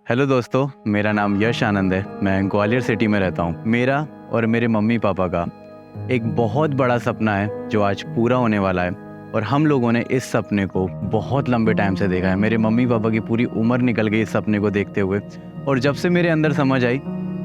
Hello दोस्तों, मेरा नाम यश आनंद है। मैं ग्वालियर सिटी में रहता हूँ। मेरा और मेरे मम्मी पापा का एक बहुत बड़ा सपना है जो आज पूरा होने वाला है और हम लोगों ने इस सपने को बहुत लंबे टाइम से देखा है। मेरे मम्मी पापा की पूरी उम्र निकल गई इस सपने को देखते हुए और जब से मेरे अंदर समझ आई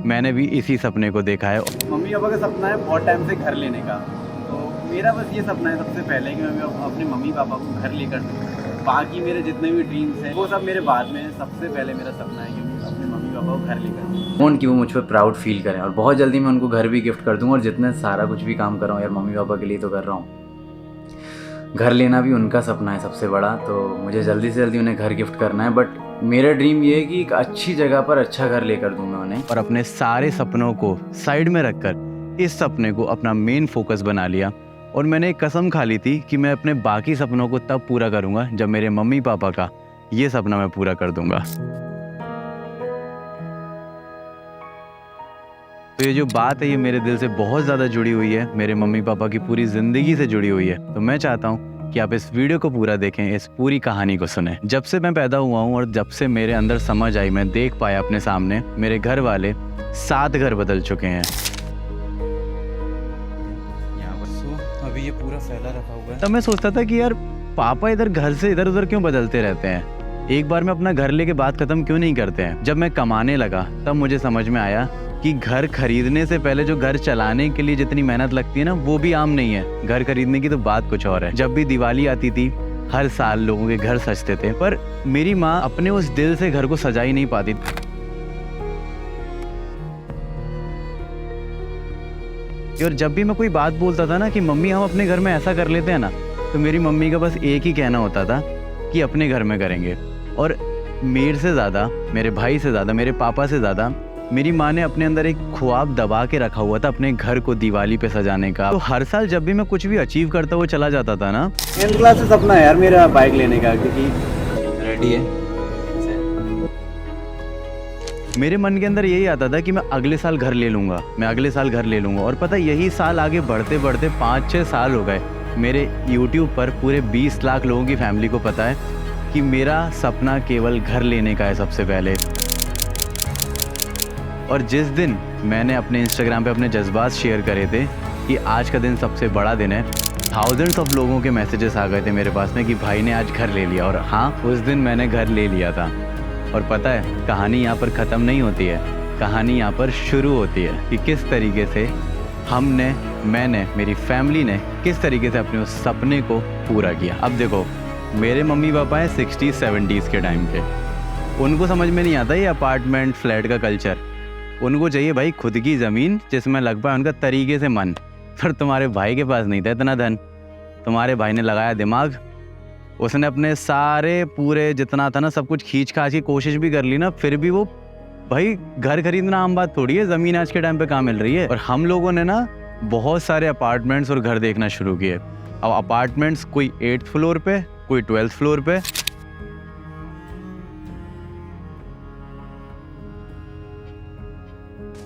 मैंने भी इसी सपने को देखा है। मम्मी पापा का सपना है बहुत टाइम से घर लेने का, तो मेरा बस ये सपना है सबसे पहले कि मैं अपने मम्मी पापा को घर लेकर दूँ। बाकी मेरे जितने भी ड्रीम्स हैं वो सब मेरे बाद में। सबसे पहले मेरा सपना है कि मैं अपने मम्मी पापा को घर लेकर दूँ उनकी वो मुझ पर प्राउड फील करें और बहुत जल्दी मैं उनको घर भी गिफ्ट कर दूँगा। और जितने सारा कुछ भी काम कर रहा हूँ यार मम्मी पापा के लिए तो कर रहा हूँ। घर लेना भी उनका सपना है सबसे बड़ा, तो मुझे जल्दी से जल्दी उन्हें घर गिफ्ट करना है। बट मेरा ड्रीम ये है कि एक अच्छी जगह पर अच्छा घर लेकर दूँ मैं उन्हें। और अपने सारे सपनों को साइड में रखकर इस सपने को अपना मेन फोकस बना लिया और मैंने एक कसम खा ली थी कि मैं अपने बाकी सपनों को तब पूरा करूंगा जब मेरे मम्मी पापा का ये सपना मैं पूरा कर दूंगा। तो ये जो बात है ये मेरे दिल से बहुत ज़्यादा जुड़ी हुई है, मेरे मम्मी पापा की पूरी ज़िंदगी से जुड़ी हुई है। तो मैं चाहता हूँ कि आप इस वीडियो को पूरा देखें, इस पूरी कहानी को सुनें। जब से मैं पैदा हुआ हूँ और जब से मेरे अंदर समझ आई, मैं देख पाया अपने सामने, मेरे घर वाले 7 घर बदल चुके हैं। अभी ये पूरा फैला रखा हुआ है। तब मैं सोचता था कि यार पापा इधर घर से इधर उधर क्यों बदलते रहते हैं, एक बार में अपना घर लेके बात खत्म क्यों नहीं करते हैं। जब मैं कमाने लगा तब मुझे समझ में आया कि घर खरीदने से पहले जो घर चलाने के लिए जितनी मेहनत लगती है ना वो भी आम नहीं है। घर खरीदने की तो बात कुछ और है। जब भी दिवाली आती थी हर साल लोगों के घर सजते थे, पर मेरी माँ अपने उस दिल से घर को सजा ही नहीं पाती। और जब भी मैं कोई बात बोलता था ना कि मम्मी हम अपने घर में ऐसा कर लेते हैं ना, तो मेरी मम्मी का बस एक ही कहना होता था कि अपने घर में करेंगे। और मेरे से ज़्यादा, मेरे भाई से ज़्यादा, मेरे पापा से ज़्यादा मेरी माँ ने अपने अंदर एक ख्वाब दबा के रखा हुआ था अपने घर को दिवाली पे सजाने का। तो हर साल जब भी मैं कुछ भी अचीव करता हुआ चला जाता था ना, 10th क्लास से सपना है यार मेरा बाइक लेने का, क्योंकि रेडी है। मेरे मन के अंदर यही आता था कि मैं अगले साल घर ले लूँगा, मैं अगले साल घर ले लूँगा। और पता यही साल आगे बढ़ते बढ़ते 5-6 साल हो गए। मेरे YouTube पर पूरे 20 लाख लोगों की फैमिली को पता है कि मेरा सपना केवल घर लेने का है सबसे पहले। और जिस दिन मैंने अपने Instagram पे अपने जज्बात शेयर करे थे कि आज का दिन सबसे बड़ा दिन है, थाउजेंड्स ऑफ लोगों के मैसेजेस आ गए थे मेरे पास में कि भाई ने आज घर ले लिया। और हाँ, उस दिन मैंने घर ले लिया था। और पता है कहानी यहाँ पर ख़त्म नहीं होती है, कहानी यहाँ पर शुरू होती है कि किस तरीके से हमने, मैंने, मेरी फैमिली ने किस तरीके से अपने उस सपने को पूरा किया। अब देखो, मेरे मम्मी पापा हैं 60s-70s के टाइम के। उनको समझ में नहीं आता ये अपार्टमेंट फ्लैट का कल्चर। उनको चाहिए भाई खुद की ज़मीन जिसमें लग पाए उनका तरीके से मन। पर तुम्हारे भाई के पास नहीं था इतना धन। तुम्हारे भाई ने लगाया दिमाग, उसने अपने सारे पूरे जितना था ना सब कुछ खींच खाच की कोशिश भी कर ली ना, फिर भी वो भाई घर खरीदना आम बात थोड़ी है, ज़मीन आज के टाइम पे कहाँ मिल रही है। और हम लोगों ने ना बहुत सारे अपार्टमेंट्स और घर देखना शुरू किए। अब अपार्टमेंट्स कोई 8th फ्लोर पे, कोई 12th फ्लोर पे।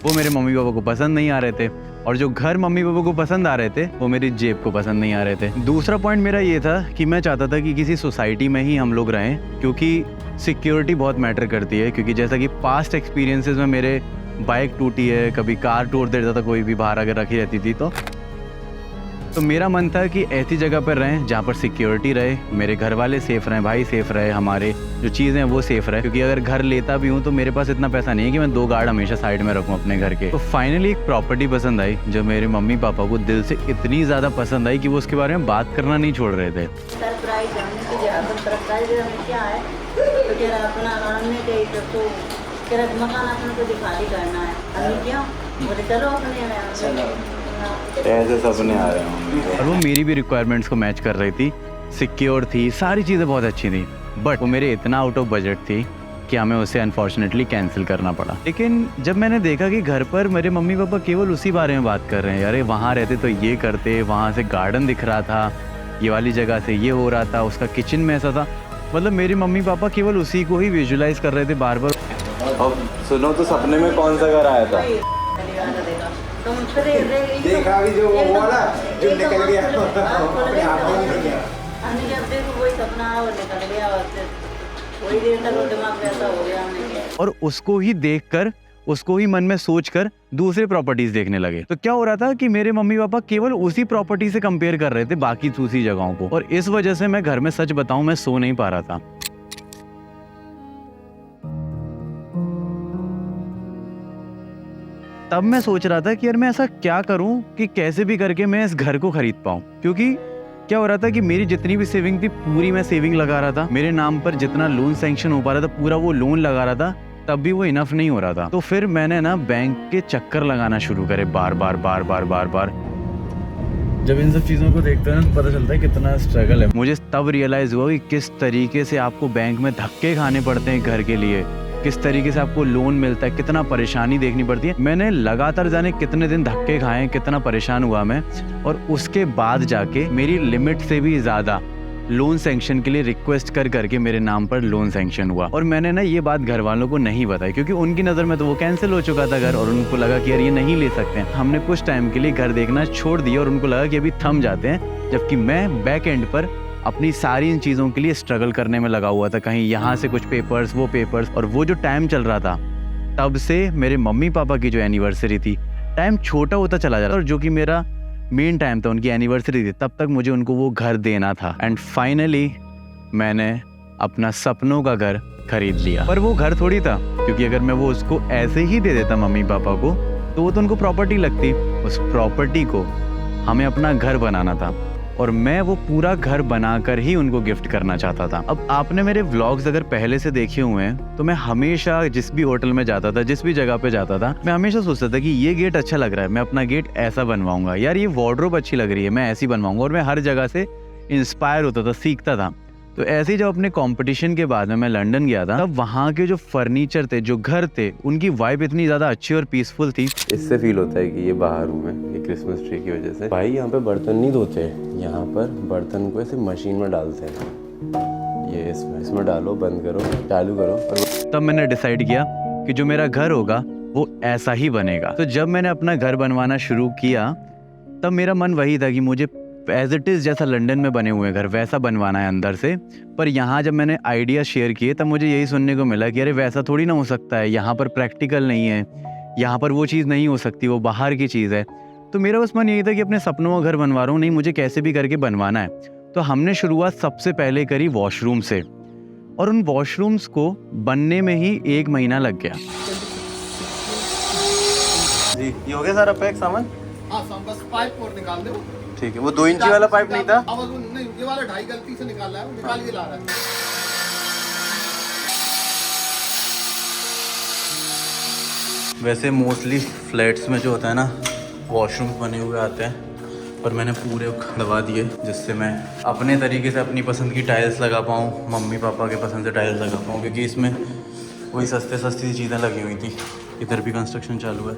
वो मेरे मम्मी पापा को पसंद नहीं आ रहे थे और जो घर मम्मी पापा को पसंद आ रहे थे वो मेरी जेब को पसंद नहीं आ रहे थे। दूसरा पॉइंट मेरा ये था कि मैं चाहता था कि किसी सोसाइटी में ही हम लोग रहें, क्योंकि सिक्योरिटी बहुत मैटर करती है। क्योंकि जैसा कि पास्ट एक्सपीरियंसेस में मेरे बाइक टूटी है, कभी कार टूट देता था कोई भी बाहर अगर रखी रहती थी तो मेरा मन था कि ऐसी जगह पर रहें जहाँ पर सिक्योरिटी रहे, मेरे घर वाले सेफ़ रहें, भाई सेफ़ रहे, हमारे जो चीज़ें हैं वो सेफ़ रहे। क्योंकि अगर घर लेता भी हूँ तो मेरे पास इतना पैसा नहीं है कि मैं 2 गार्ड हमेशा साइड में रखूँ अपने घर के। तो फाइनली एक प्रॉपर्टी पसंद आई जो मेरे मम्मी पापा को दिल से इतनी ज़्यादा पसंद आई कि वो उसके बारे में बात करना नहीं छोड़ रहे थे। ऐसे सपने आ रहे हैं और वो मेरी भी रिक्वायरमेंट्स को मैच कर रही थी, सिक्योर थी, सारी चीज़ें बहुत अच्छी थी। बट वो मेरे इतना आउट ऑफ बजट थी कि हमें उसे अनफॉर्चुनेटली कैंसिल करना पड़ा। लेकिन जब मैंने देखा कि घर पर मेरे मम्मी पापा केवल उसी बारे में बात कर रहे हैं, अरे वहाँ रहते तो ये करते, वहाँ से गार्डन दिख रहा था, ये वाली जगह से ये हो रहा था, उसका किचन में ऐसा था, मतलब मेरे मम्मी पापा केवल उसी को ही विजुलाइज कर रहे थे बार बार। अब सुनो तो सपने में कौन सा घर आया था? देखा भी जो वो वाला जो निकल गया अपने हाथों में निकल गया। हमने जब देखो वही सपना और निकल गया और वही देर तक वो दिमाग वैसा हो गया हमने। और उसको ही देखकर, उसको ही मन में सोचकर दूसरे प्रॉपर्टीज देखने लगे। तो क्या हो रहा था कि मेरे मम्मी पापा केवल उसी प्रॉपर्टी से कंपेयर कर रहे थे बाकी दूसरी जगहों को, और इस वजह से मैं घर में सच बताऊं मैं सो नहीं पा रहा था। तब मैं सोच रहा था कि यार मैं ऐसा क्या करूं कि कैसे भी करके मैं इस घर को खरीद पाऊं, क्योंकि क्या हो रहा था कि मेरी जितनी भी सेविंग थी पूरी मैं सेविंग लगा रहा था, मेरे नाम पर जितना लोन सैंक्शन हो पा रहा था पूरा वो लोन लगा रहा था, तब भी वो इनफ नहीं हो रहा था। तो फिर मैंने ना बैंक के चक्कर लगाना शुरू करे बार बार। जब इन सब चीज़ों को देखते हैं तो पता चलता है कितना स्ट्रगल है। मुझे तब रियलाइज़ हुआ कि किस तरीके से आपको बैंक में धक्के खाने पड़ते हैं घर के लिए, किस तरीके से आपको लोन मिलता है, कितना परेशानी देखनी पड़ती है। मैंने लगातार जाने कितने दिन धक्के खाए, कितना परेशान हुआ मैं, और उसके बाद जाके मेरी लिमिट से भी ज़्यादा लोन सैंक्शन के लिए रिक्वेस्ट कर करके मेरे नाम पर लोन सैंक्शन हुआ। और मैंने ना ये बात घर वालों को नहीं बताई, क्योंकि उनकी नज़र में तो वो कैंसिल हो चुका था घर, और उनको लगा कि यार ये नहीं ले सकते हैं। हमने कुछ टाइम के लिए घर देखना छोड़ दिया और उनको लगा कि अभी थम जाते हैं, जबकि मैं बैक एंड पर अपनी सारी इन चीज़ों के लिए स्ट्रगल करने में लगा हुआ था। कहीं यहाँ से कुछ पेपर्स, वो पेपर्स, और वो जो टाइम चल रहा था तब से मेरे मम्मी पापा की जो एनिवर्सरी थी, टाइम छोटा होता चला जा रहा था, और जो कि मेरा मेन टाइम था, उनकी एनिवर्सरी थी, तब तक मुझे उनको वो घर देना था। एंड फाइनली मैंने अपना सपनों का घर खरीद लिया। पर वो घर थोड़ी था, क्योंकि अगर मैं वो उसको ऐसे ही दे देता मम्मी पापा को तो वो तो उनको प्रॉपर्टी लगती। उस प्रॉपर्टी को हमें अपना घर बनाना था, और मैं वो पूरा घर बनाकर ही उनको गिफ्ट करना चाहता था। अब आपने मेरे व्लॉग्स अगर पहले से देखे हुए हैं तो मैं हमेशा जिस भी होटल में जाता था, जिस भी जगह पे जाता था, मैं हमेशा सोचता था कि ये गेट अच्छा लग रहा है, मैं अपना गेट ऐसा बनवाऊंगा, यार ये वार्डरोब अच्छी लग रही है, मैं ऐसी बनवाऊंगा। और मैं हर जगह से इंस्पायर होता था, सीखता था। तो ऐसे ही जब अपने कंपटीशन के बाद में मैं लंदन गया था, तब वहाँ के जो फर्नीचर थे, जो घर थे, उनकी वाइब इतनी ज़्यादा अच्छी और पीसफुल थी। इससे फील होता है कि ये बाहर हूँ मैं, ये क्रिसमस ट्री की वजह से। भाई यहाँ पे बर्तन नहीं धोते, यहाँ पर बर्तन को ऐसे मशीन में डालते हैं। ये इसमें डालो, बंद करो, चालू करो। और तब मैंने डिसाइड किया कि जो मेरा घर होगा वो ऐसा ही बनेगा। तो जब मैंने अपना घर बनवाना शुरू किया तब मेरा मन वही था कि मुझे एज इट इज़ जैसा लंदन में बने हुए घर वैसा बनवाना है अंदर से। पर यहाँ जब मैंने आइडिया शेयर किए तब मुझे यही सुनने को मिला कि अरे वैसा थोड़ी ना हो सकता है, यहाँ पर प्रैक्टिकल नहीं है, यहाँ पर वो चीज़ नहीं हो सकती, वो बाहर की चीज़ है। तो मेरा बस मन यही था कि अपने सपनों का घर बनवा रहा हूँ, नहीं मुझे कैसे भी करके बनवाना है। तो हमने शुरुआत सबसे पहले करी वॉशरूम से, और उन वॉशरूम्स को बनने में ही 1 महीना लग गया। जी ये हो गया सारा पैक सामान? हाँ बस पाइप और निकाल दो। ठीक है, वो 2 इंची वाला पाइप नहीं था? अब नहीं, ये वाला 2.5 गलती से निकाला है, वो निकाल के ला रहा है। वैसे मोस्टली फ्लैट्स में जो होता है ना, वॉशरूम बने हुए आते हैं, पर मैंने पूरे उखड़वा दिए जिससे मैं अपने तरीके से अपनी पसंद की टाइल्स लगा पाऊँ, मम्मी पापा के पसंद से टाइल्स लगा पाऊँ, क्योंकि इसमें वही सस्ती चीज़ें लगी हुई थी। इधर भी कंस्ट्रक्शन चालू है।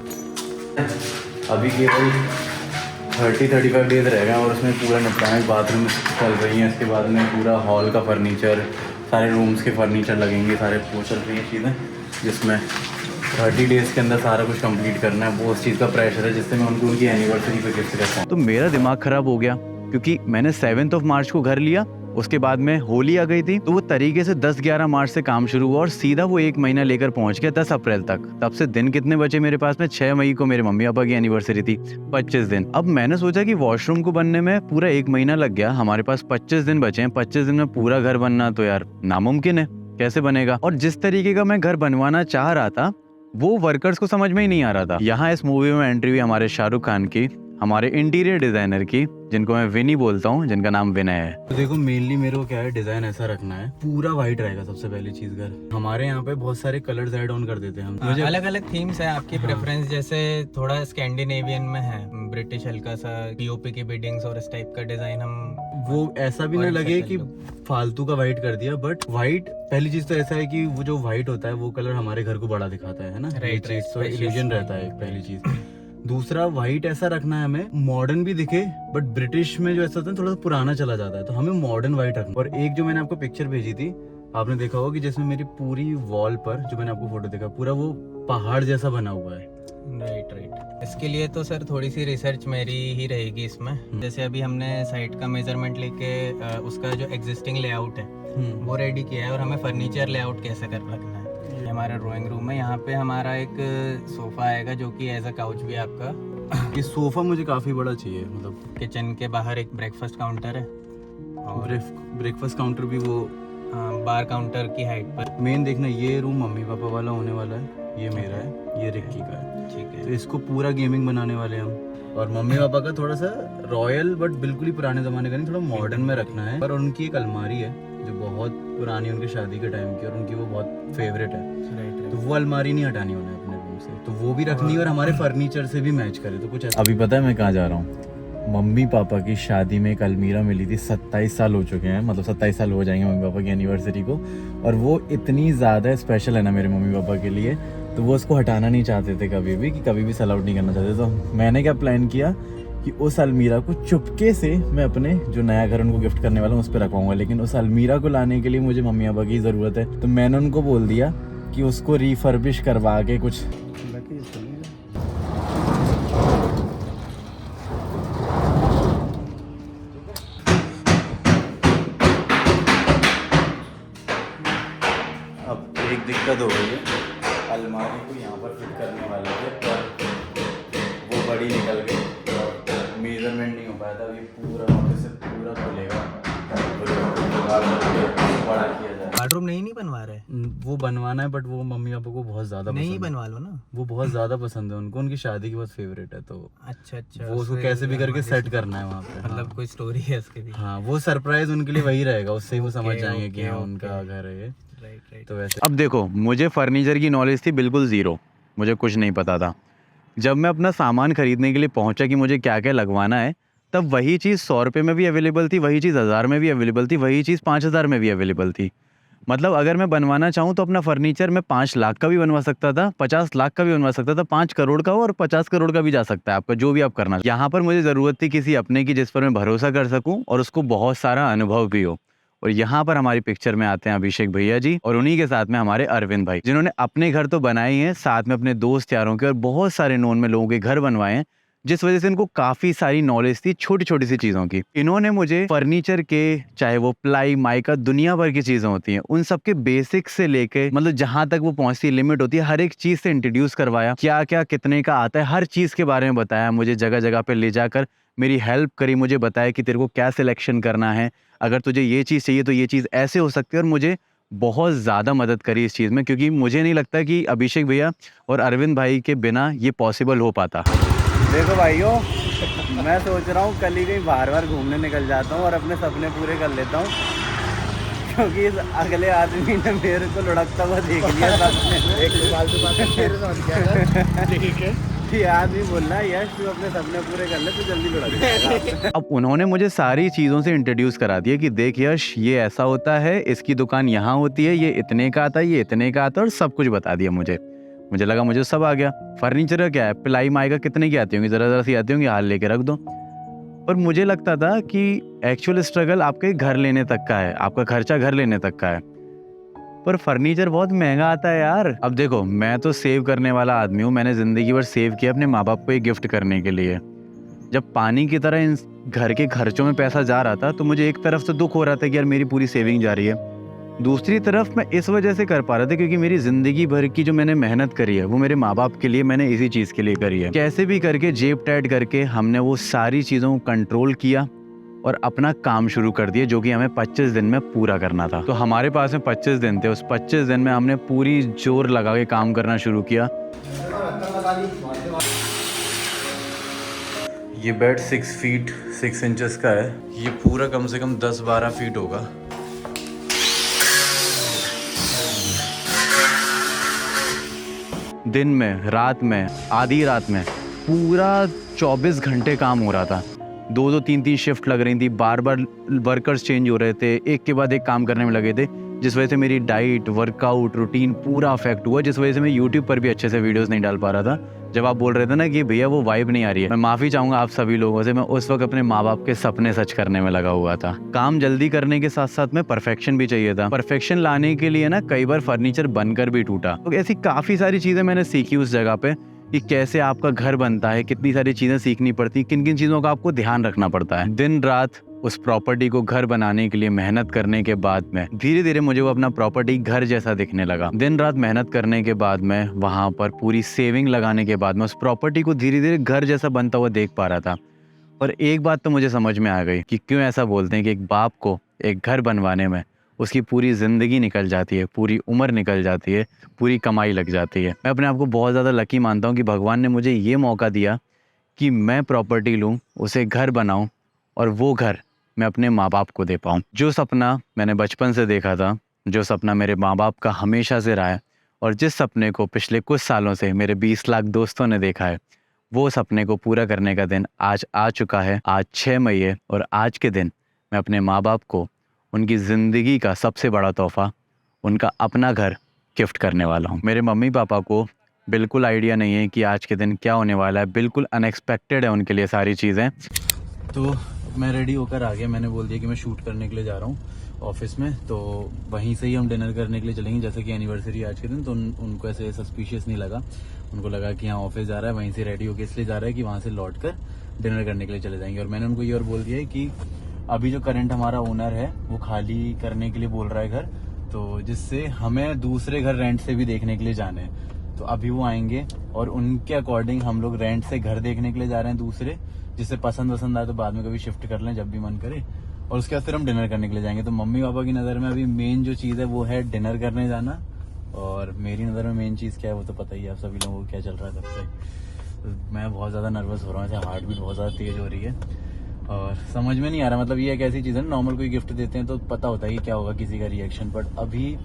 अभी केवल 30-35 डेज रह गए और उसमें पूरा निपटाना। बाथरूम चल रही हैं, इसके बाद में पूरा हॉल का फर्नीचर, सारे रूम्स के फर्नीचर लगेंगे, सारे वो चल रही हैं चीज़ें, जिसमें 30 डेज़ के अंदर सारा कुछ कंप्लीट करना है। वो उस चीज़ का प्रेशर है जिससे मैं उनको उनकी एनिवर्सरी पे गिफ्ट कर पाऊँ। तो मेरा दिमाग ख़राब हो गया, क्योंकि मैंने 7 मार्च को घर लिया, उसके बाद में होली आ गई थी, तो वो तरीके से 10-11 मार्च से काम शुरू हुआ और सीधा वो 1 महीना लेकर पहुंच गया 10 अप्रैल तक। तब से दिन कितने बचे मेरे पास में? 6 मई को मेरे मम्मी पापा की एनिवर्सरी थी, 25 दिन। अब मैंने सोचा कि वॉशरूम को बनने में पूरा 1 महीना लग गया, हमारे पास 25 दिन बचे हैं। 25 दिन में पूरा घर बनना तो यार नामुमकिन है, कैसे बनेगा? और जिस तरीके का मैं घर बनवाना चाह रहा था वो वर्कर्स को समझ में ही नहीं आ रहा था। यहाँ इस मूवी में एंट्री हुई हमारे शाहरुख खान की, हमारे इंटीरियर डिजाइनर की, जिनको मैं विनी बोलता हूँ, जिनका नाम विनय है। तो देखो मेनली मेरे को क्या है, डिजाइन ऐसा रखना है, पूरा व्हाइट रहेगा सबसे पहली चीज घर। हमारे यहाँ पे बहुत सारे कलर्स ऐड ऑन कर देते हैं हम। मुझे अलग अलग थीम्स है आपकी प्रेफरेंस, जैसे थोड़ा स्कैंडिनेवियन में है, ब्रिटिश हल्का सा पीओपी की बिल्डिंग्स और इस टाइप का डिजाइन हम वो ऐसा भी ना लगे कि फालतू का व्हाइट कर दिया, बट व्हाइट पहली चीज तो ऐसा है कि वो जो व्हाइट होता है वो कलर हमारे घर को बड़ा दिखाता है ना, राइट, तो इल्यूजन रहता है पहली चीज। दूसरा व्हाइट ऐसा रखना है हमें, मॉडर्न भी दिखे, बट ब्रिटिश में जो ऐसा होता है थोड़ा सा पुराना चला जाता है, तो हमें मॉडर्न व्हाइट रखना। और एक जो मैंने आपको पिक्चर भेजी थी, आपने देखा होगा कि जिसमें मेरी पूरी वॉल पर, जो मैंने आपको फोटो देखा, पूरा वो पहाड़ जैसा बना हुआ है। राइट। इसके लिए तो सर थोड़ी सी रिसर्च मेरी ही रहेगी इसमें। जैसे अभी हमने साइट का मेजरमेंट लेके उसका जो एग्जिस्टिंग लेआउट है वो रेडी किया है, और हमें फर्नीचर लेआउट कैसे कर रखना है ये हमारा ड्राइंग रूम है। यहाँ पे हमारा एक सोफा आएगा जो कि एज अ काउच भी है आपका। ये सोफ़ा मुझे काफ़ी बड़ा चाहिए, मतलब किचन के बाहर एक ब्रेकफास्ट काउंटर है और ब्रेकफास्ट काउंटर भी वो बार काउंटर की हाइट पर। मेन देखना, ये रूम मम्मी पापा वाला होने वाला है, ये मेरा है, ये रिक्की का है। ठीक तो है। इसको पूरा गेमिंग बनाने वाले हैं हम। और मम्मी पापा का थोड़ा सा रॉयल बट बिल्कुल ही पुराने ज़माने का नहीं, थोड़ा मॉडर्न में रखना है। और उनकी एक अलमारी है जो बहुत पुरानी, उनकी शादी के टाइम की, और उनकी वो बहुत फेवरेट है। राइट। तो वो अलमारी नहीं हटानी उन्हें अपने रूम से, तो वो भी रखनी है और हमारे फर्नीचर से भी मैच करे। तो कुछ अभी पता है मैं कहाँ जा रहा हूँ? मम्मी पापा की शादी में एक अलमीरा मिली थी, 27 साल हो चुके हैं, मतलब 27 साल हो जाएंगे मम्मी पापा की एनिवर्सरी को। और वो इतनी ज़्यादा स्पेशल है ना मेरे मम्मी पापा के लिए, तो वो उसको हटाना नहीं चाहते थे कभी भी, कि कभी भी सेल आउट नहीं करना चाहते। तो मैंने क्या प्लान किया कि उस अलमीरा को चुपके से मैं अपने जो नया घर उनको गिफ्ट करने वाला हूँ उस पर रखवाऊंगा। लेकिन उस अलमीरा को लाने के लिए मुझे मम्मी पापा की ज़रूरत है, तो मैंने उनको बोल दिया कि उसको रिफर्बिश करवा के कुछ अब एक दिक्कत हो गई है, अलमारी को यहाँ पर फिट करने वाले थे पर वो बड़ी निकल गई और मेजरमेंट नहीं हो पाया था। अभी पूरा वापस से पूरा खुलेगा, बड़ा किया जाए। वार्डरोब नहीं बनवा रहे? वो बनवाना है, बट वो मम्मी पापा को बहुत ज़्यादा नहीं पसंद है। बनवा लो ना। वो बहुत ज़्यादा पसंद है उनको, उनकी शादी की बहुत फेवरेट है, तो अच्छा। वो उसको कैसे भी करके सेट करना है वहाँ पे। मतलब कोई स्टोरी है उसके भी? हाँ, वो सरप्राइज उनके लिए वही रहेगा, उससे ही वो समझ Okay, जाएंगे कि okay, हाँ okay. उनका घर है ये। राइट। तो वैसे अब देखो, मुझे फर्नीचर की नॉलेज थी बिल्कुल ज़ीरो, मुझे कुछ नहीं पता था। जब मैं अपना सामान खरीदने के लिए पहुंचा कि मुझे क्या क्या लगवाना है, तब वही चीज़ 100 रुपये में भी अवेलेबल थी, वही चीज़ 1000 में भी अवेलेबल थी, वही चीज़ 5000 में भी अवेलेबल थी। मतलब अगर मैं बनवाना चाहूँ तो अपना फर्नीचर मैं 5 लाख का भी बनवा सकता था, 50 लाख का भी बनवा सकता था, 5 करोड़ का और 50 करोड़ का भी जा सकता है आपका, जो भी आप करना। यहाँ पर मुझे ज़रूरत थी किसी अपने की जिस पर मैं भरोसा कर सकूँ और उसको बहुत सारा अनुभव भी हो। और यहाँ पर हमारी पिक्चर में आते हैं अभिषेक भैया जी, और उन्हीं के साथ में हमारे अरविंद भाई, जिन्होंने अपने घर तो बनाए ही हैं, साथ में अपने दोस्त यारों के और बहुत सारे नोन में लोगों के घर बनवाए हैं, जिस वजह से इनको काफ़ी सारी नॉलेज थी छोटी छोटी सी चीज़ों की। इन्होंने मुझे फर्नीचर के, चाहे वो प्लाई, माइका, दुनिया भर की चीज़ें होती हैं, उन सब के बेसिक्स से लेके मतलब जहाँ तक वो पहुँचती लिमिट होती है, हर एक चीज़ से इंट्रोड्यूस करवाया, क्या क्या कितने का आता है, हर चीज़ के बारे में बताया मुझे, जगह जगह पे ले जाकर मेरी हेल्प करी, मुझे बताया कि तेरे को क्या सिलेक्शन करना है, अगर तुझे ये चीज़ चाहिए तो ये चीज़ ऐसे हो सकती है, और मुझे बहुत ज़्यादा मदद करी इस चीज़ में, क्योंकि मुझे नहीं लगता कि अभिषेक भैया और अरविंद भाई के बिना ये पॉसिबल हो पाता। देखो भाइयों, मैं सोच रहा हूँ कल ही कहीं बार घूमने निकल जाता हूँ और अपने सपने पूरे कर लेता हूँ, क्योंकि इस अगले आदमी ने मेरे को लुढ़कता हुआ देख लिया सपने में। ठीक है। ये आदमी बोल रहा है यश तू अपने सपने पूरे कर ले तो जल्दी लुढ़क जाएगा। अब उन्होंने मुझे सारी चीज़ों से इंट्रोड्यूस करा दिया कि देख यश, ये ऐसा होता है, इसकी दुकान यहाँ होती है, ये इतने का आता है, ये इतने का आता है, और सब कुछ बता दिया मुझे लगा मुझे सब आ गया। फर्नीचर का क्या है, प्लाई माइका कितने की आती होंगी, ज़रा सी आती होंगी, हाल लेके रख दो। पर मुझे लगता था कि एक्चुअल स्ट्रगल आपके घर लेने तक का है, आपका खर्चा घर लेने तक का है, पर फर्नीचर बहुत महंगा आता है यार। अब देखो, मैं तो सेव करने वाला आदमी हूँ, मैंने ज़िंदगी भर सेव किया अपने माँ बाप को एक गिफ्ट करने के लिए। जब पानी की तरह इन घर के खर्चों में पैसा जा रहा था, तो मुझे एक तरफ से दुख हो रहा था कि यार मेरी पूरी सेविंग जा रही है, दूसरी तरफ मैं इस वजह से कर पा रहा था क्योंकि मेरी ज़िंदगी भर की जो मैंने मेहनत करी है वो मेरे माँ बाप के लिए मैंने इसी चीज़ के लिए करी है। कैसे भी करके जेब टाइट करके हमने वो सारी चीज़ों को कंट्रोल किया और अपना काम शुरू कर दिया, जो कि हमें 25 दिन में पूरा करना था। तो हमारे पास में 25 दिन थे, उस 25 दिन में हमने पूरी जोर लगा के काम करना शुरू किया। ये बेड 6 फीट 6 इंचेस का है, ये पूरा कम से कम 10-12 फीट होगा। दिन में, रात में, आधी रात में पूरा 24 घंटे काम हो रहा था, 2-2 3-3 शिफ्ट लग रही थी, बार बार वर्कर्स चेंज हो रहे थे, एक के बाद एक काम करने में लगे थे, जिस वजह से मेरी डाइट, वर्कआउट, रूटीन पूरा अफेक्ट हुआ, जिस वजह से मैं यूट्यूब पर भी अच्छे से वीडियोस नहीं डाल पा रहा था। जब आप बोल रहे थे ना कि भैया वो वाइब नहीं आ रही है, मैं माफ़ी चाहूँगा आप सभी लोगों से, मैं उस वक्त अपने माँ बाप के सपने सच करने में लगा हुआ था। काम जल्दी करने के साथ साथ में परफेक्शन भी चाहिए था। परफेक्शन लाने के लिए ना कई बार फर्नीचर बनकर भी टूटा। तो ऐसी काफ़ी सारी चीज़ें मैंने सीखी उस जगह पे कि कैसे आपका घर बनता है, कितनी सारी चीज़ें सीखनी पड़ती, किन किन चीज़ों का आपको ध्यान रखना पड़ता है। दिन रात उस प्रॉपर्टी को घर बनाने के लिए मेहनत करने के बाद में धीरे धीरे मुझे वो अपना प्रॉपर्टी घर जैसा दिखने लगा। दिन रात मेहनत करने के बाद में वहाँ पर पूरी सेविंग लगाने के बाद में उस प्रॉपर्टी को धीरे धीरे घर जैसा बनता हुआ देख पा रहा था। और एक बात तो मुझे समझ में आ गई कि क्यों ऐसा बोलते हैं कि एक बाप को एक घर बनवाने में उसकी पूरी ज़िंदगी निकल जाती है, पूरी उम्र निकल जाती है, पूरी कमाई लग जाती है। मैं अपने आप को बहुत ज़्यादा लकी मानता हूँ कि भगवान ने मुझे ये मौका दिया कि मैं प्रॉपर्टी लूँ, उसे घर बनाऊँ और वो घर मैं अपने माँ बाप को दे पाऊँ। जो सपना मैंने बचपन से देखा था, जो सपना मेरे माँ बाप का हमेशा से रहा है और जिस सपने को पिछले कुछ सालों से मेरे 20 लाख दोस्तों ने देखा है, वो सपने को पूरा करने का दिन आज आ चुका है। आज 6 मई है और आज के दिन मैं अपने माँ बाप को उनकी ज़िंदगी का सबसे बड़ा तोहफ़ा, उनका अपना घर गिफ्ट करने वाला हूँ। मेरे मम्मी पापा को बिल्कुल आइडिया नहीं है कि आज के दिन क्या होने वाला है, बिल्कुल अनएक्सपेक्टेड है उनके लिए सारी चीज़ें। तो मैं रेडी होकर आ गया। मैंने बोल दिया कि मैं शूट करने के लिए जा रहा हूँ ऑफिस में, तो वहीं से ही हम डिनर करने के लिए चलेंगे। जैसे कि एनिवर्सरी आज के दिन, तो उनको ऐसे सस्पिशियस नहीं लगा। उनको लगा कि यहाँ ऑफिस जा रहा है, वहीं से रेडी होकर इसलिए जा रहा है कि वहाँ से लौट कर डिनर करने के लिए चले जाएंगे। और मैंने उनको ये और बोल दिया है कि अभी जो करंट हमारा ओनर है वो खाली करने के लिए बोल रहा है घर, तो जिससे हमें दूसरे घर रेंट से भी देखने के लिए जाने हैं। तो अभी वो आएंगे और उनके अकॉर्डिंग हम लोग रेंट से घर देखने के लिए जा रहे हैं दूसरे, जिससे पसंद आए तो बाद में कभी शिफ्ट कर लें जब भी मन करे। और उसके बाद फिर हम डिनर करने के लिए जाएंगे। तो मम्मी पापा की नज़र में अभी मेन जो चीज़ है वो है डिनर करने जाना, और मेरी नज़र में मेन चीज़ क्या है वो तो पता ही है आप सभी लोगों को क्या चल रहा है तब से। तो मैं बहुत ज़्यादा नर्वस हो रहा हूँ, ऐसे हार्ट बीट बहुत ज़्यादा तेज़ हो रही है और समझ में नहीं आ रहा। मतलब ये एक ऐसी चीज़ है ना, नॉर्मल कोई गिफ्ट देते हैं तो पता होता है कि क्या होगा किसी का रिएक्शन, बट अभी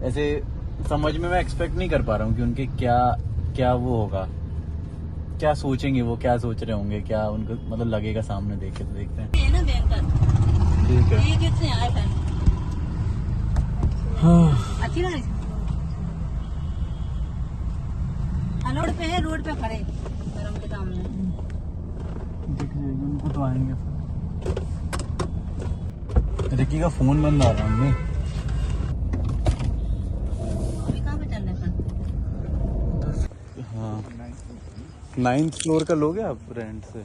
ऐसे समझ में मैं एक्सपेक्ट नहीं कर पा रहा हूँ कि उनके क्या वो होगा, क्या सोचेंगे वो, क्या सोच रहे होंगे, क्या उनको मतलब लगेगा सामने देख के। तो देखते हैं। ये ना बैंकर ठीक है। ये कितने आए थे? अच्छी लग रही है। रोड पे है, रोड पे खड़े गरम के सामने। दिख जाएगी उनको तो आएंगे। रिकी का फोन बंद आ रहा है मम्मी। अभी कहाँ पे चल रहे हैं? हाँ 9th फ्लोर का लोगे आप रेंट से?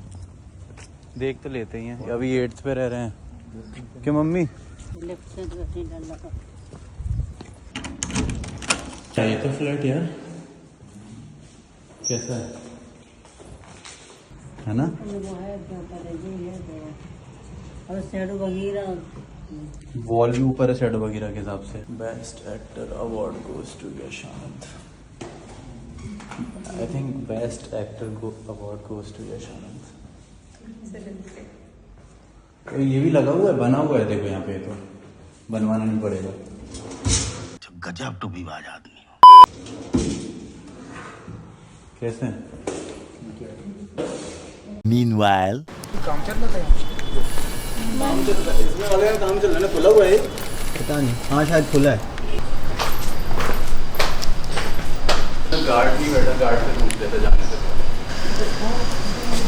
देख तो लेते ही हैं, अभी 8th पे रह रहे हैं क्या मम्मी? लेफ्ट से तो ऐसे ही डर लगा। चाहिए तो फ्लैट यार, कैसा है ना? वो है क्या करेगी है तो और शेडो वगैरह वॉल भी ऊपर है शेडो वगैरह के हिसाब से। Best actor award goes to Yash Anand. I think best actor award goes to Yash Anand. तो ये भी लगा हुआ है, बना हुआ है, देखो यहाँ पे, तो बनवाना नहीं पड़ेगा। गजब टू भी बाज आदमी। कैसे? Meanwhile, काम चल रहा है, इसमें वाले का काम चल रहा है ना, खुला हुआ है। पता नहीं, हाँ शायद खुला है। गार्ड नहीं बैठा, गार्ड से पूछ लेते जाने से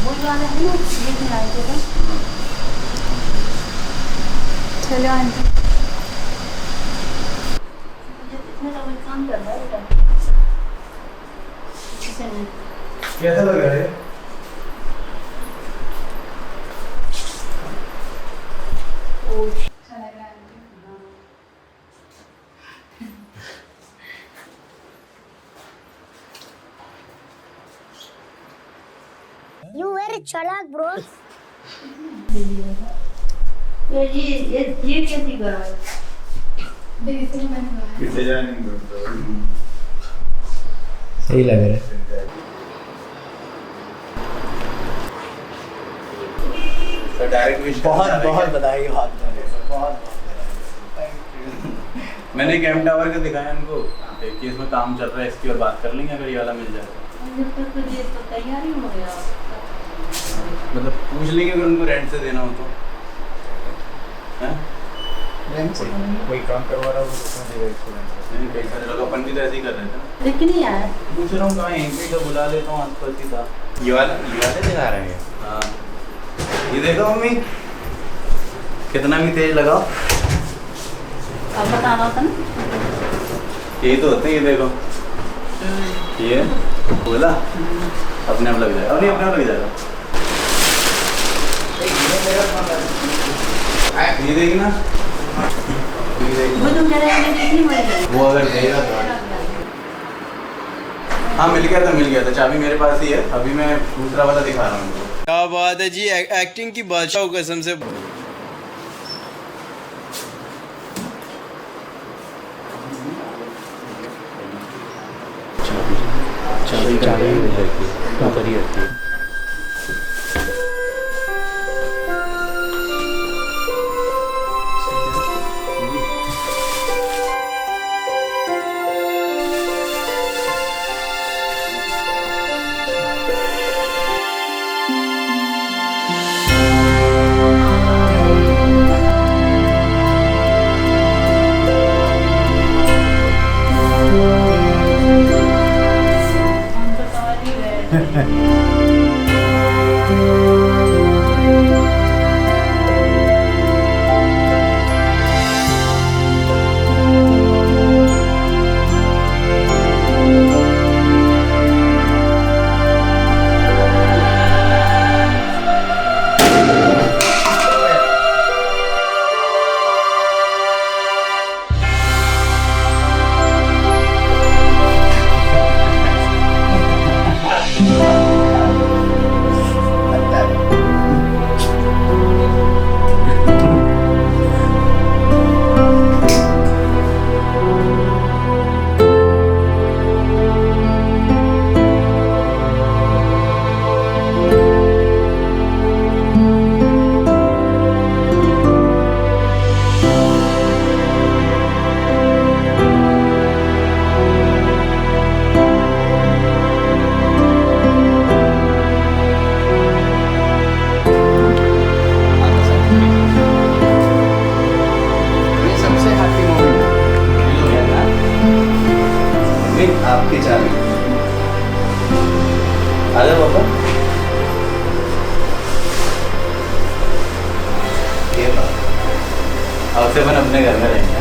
वो वाले हैं ना, ये भी आए थे तो चलो आंटी। इसमें तो काम कर रहा है बेटा। कैसा लग रहा है? You very chalak, bro. ये कैसी करा है? डिजाइनिंग सही लग रहा है। बहुत बधाई हो मैंने कैम टावर का दिखाया इनको कि इसमें काम चल रहा है, इसकी और बात कर लेंगे अगर ये वाला मिल जाए तो ये तो तैयारी हो गया। मतलब पूछ लेंगे अगर उनको रेंट से देना हो तो। हैं? कोई काम करवा रहा हो तो उसमें देगा इसको। नहीं, कई सारे लोग अपन भी तो ऐसे ही कर रहे थे ना। लेकिन नहीं आया। पूछ रहा हूँ कहाँ, यहीं पे तो बुला लेता हूँ आसपास ही था। ये वाले दिखा रहे हैं। हाँ ये देखो मम्मी, कितना भी तेज लगाओ अब बताना होता ना। यही तो होते हैं। ये देखो, ये बोला अपने आप लग जाएगा, अपने आप लग जाएगा। ये देखना, वो तुम कह रहे हैं कितनी बड़ी है? वो अगर देगा तो हाँ मिल गया था, चाबी मेरे पास ही है। अभी मैं दूसरा वाला दिखा रहा हूँ उनको। क्या बात है जी, एक्टिंग की बादशाह कसम से। चाबी ऊपर ही रखी है। आपकी चाबी। आजा पापा। ये बात। अब से अपन अपने घर में रहेंगे।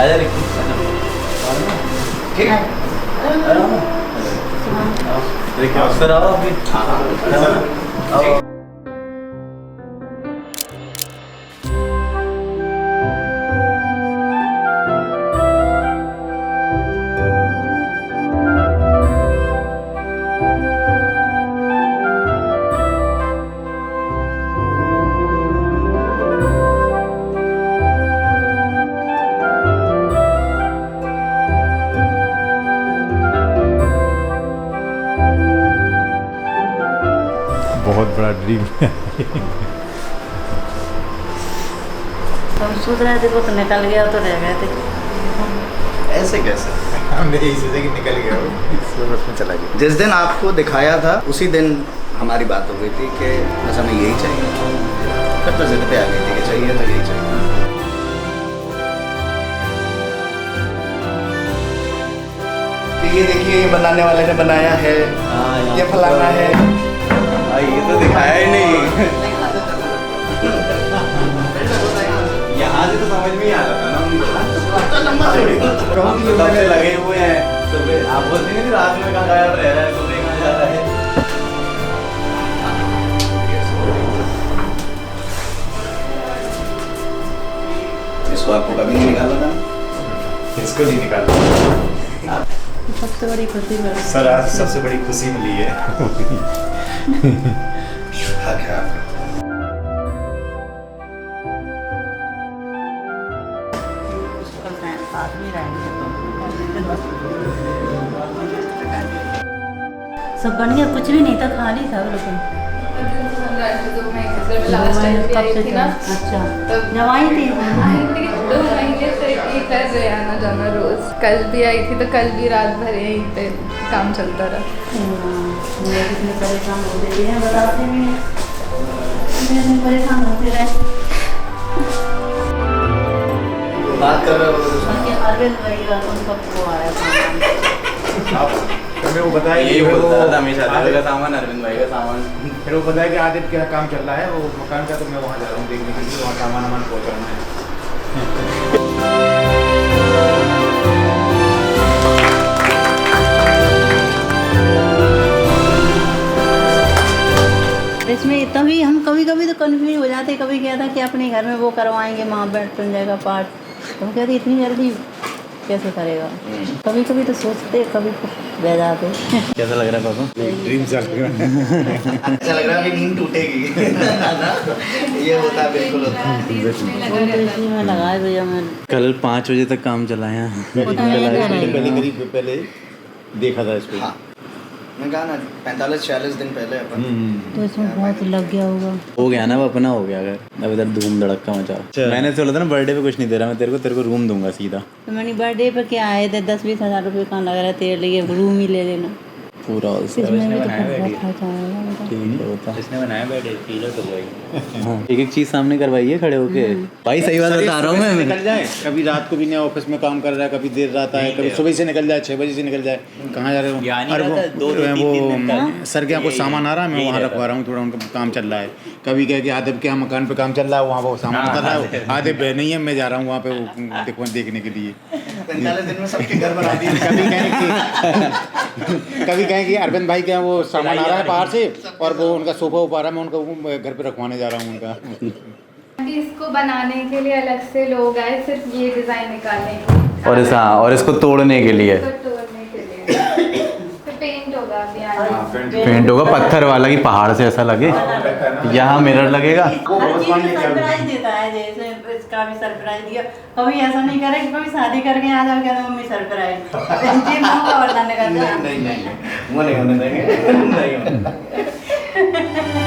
आजा रिक्की। ठीक है। रिक्की अक्सर आओ अभी। हाँ। बहुत बड़ा ड्रीम है। हम सोच रहे थे वो तो निकल गया तो रह गए थे। ऐसे कैसे? हमने यही सोचा कि निकल गया वो, इसलिए बस में चला गया। जिस दिन आपको दिखाया था उसी दिन हमारी बात हो गई थी कि बस हमें यही चाहिए। फिर तो जिद पे आ गई थी कि चाहिए तो यही चाहिए। ये देखिए, ये बनाने वाले ने बनाया है, ये फलाना है। ये तो दिखाया ही नहीं। यहाँ से तो समझ में ही आ रहा था ना उनको। हम तो तब से लगे हुए हैं। सुबह आप बोलते नहीं रात में कहाँ गायब रह रहा है, सुबह कहाँ जा रहा है। इसको आपको कभी नहीं निकाला था? इसको नहीं निकाला। सबसे बड़ी खुशी मिली सर, आज सबसे बड़ी खुशी मिली है। हक है आपका। साथ में रहेंगे सब बन गया, कुछ भी नहीं था, खाली था बिल्कुल। लास्ट टाइम भी आई थी ना। अच्छा, तब जब आई थी 2 महीने से ये कर रहे आना जाना रोज। कल भी आई थी तो कल भी रात भर यहीं पे काम चलता रहा। मेरे कितने परेशान होते हैं बताते भी नहीं, परेशान होते रहे। बात कर रहे हो अरविंद भाई का उनका वो आया था। आप हमें वो बताया यही बोलता था हमेशा, आदित्य का सामान, अरविंद भाई का सामान। फिर वो बताया कि आदित्य क्या काम चल रहा है वो मकान का, तो मैं वहाँ जा रहा हूँ देखने के लिए, वहाँ सामान वामान पहुँचाना है। इसमें तभी हम कभी कभी तो कन्फ्यूज हो जाते, कभी कहता कि अपने घर में वो करवाएंगे, वहाँ बैठ जाएगा पाठ, तो हम कहते इतनी जल्दी कैसे करेगा। कभी कभी तो सोचते, कभी बह जाते। कैसा लग रहा है पापा? ड्रीम चल रहा है। ऐसा लग रहा है अभी नींद टूटेगी। ये होता है, बिल्कुल होता है। इसी में लगाए भैया मैं। कल 5 बजे तक काम चला है। पहले देखा था इसको। हाँ, मैं कहा ना 45-46 दिन पहले अपन। तो इसमें बहुत लग गया होगा। हो गया ना, वो अपना हो गया। अगर अब इधर धूम धड़क्का मचाओ। मैंने बोला था ना बर्थडे पे कुछ नहीं दे रहा मैं तेरे को रूम दूंगा सीधा। तो मैंने बर्थडे पे क्या आए थे, 10-20 हज़ार रुपये कहाँ लग रहा है तेरे लिए, रूम ही ले लेना पूरा। इसमें भी तो बहुत खर्चा आएगा। ठीक होता इसने बनाया बेड, फील कर जाएगी। हाँ, एक एक चीज सामने करवाइए खड़े होके। भाई सही बात बता रहा हूँ मैं। निकल जाए, कभी रात को भी नहीं ऑफिस में काम कर रहा है, कभी देर रात आए, कभी सुबह से निकल जाए, 6 बजे से निकल जाए। कहाँ जा रहे हो? और वो सर के यहाँ कुछ सामान आ रहा है, मैं वहाँ रखवा रहा हूँ, थोड़ा उनका काम चल रहा है। कभी क्या कि आदिब के यहाँ मकान पे काम चल रहा है, वहाँ वो सामान उतर रहा है, आदिब नहीं है, मैं जा रहा हूँ वहाँ पे देखने के लिए। 45 दिन में सबके घर बना दिए। कभी कहें कि अरविंद भाई के यहाँ वो सामान आ रहा है बाहर से, और वो उनका सोफा उपा रहा है, मैं उनका घर पे रखवाने जा रहा हूँ उनका। इसको बनाने के लिए अलग से लोग आए सिर्फ ये डिजाइन निकालने के लिए, और ऐसा और इसको तोड़ने के लिए इसको तोड़ने के लिए। तो पेंट होगा अभी आगे। पेंट होगा पत्थर वाला कि पहाड़ से ऐसा लगे। यहाँ मिरर लगेगा। हर चीज़ में सरप्राइज देता है, जैसे इसका भी सरप्राइज दिया। कभी ऐसा नहीं करे कि कभी शादी करके आ जाओ कहते मम्मी सरप्राइज। और नहीं, वो नहीं होने देंगे। नहीं होने देंगे।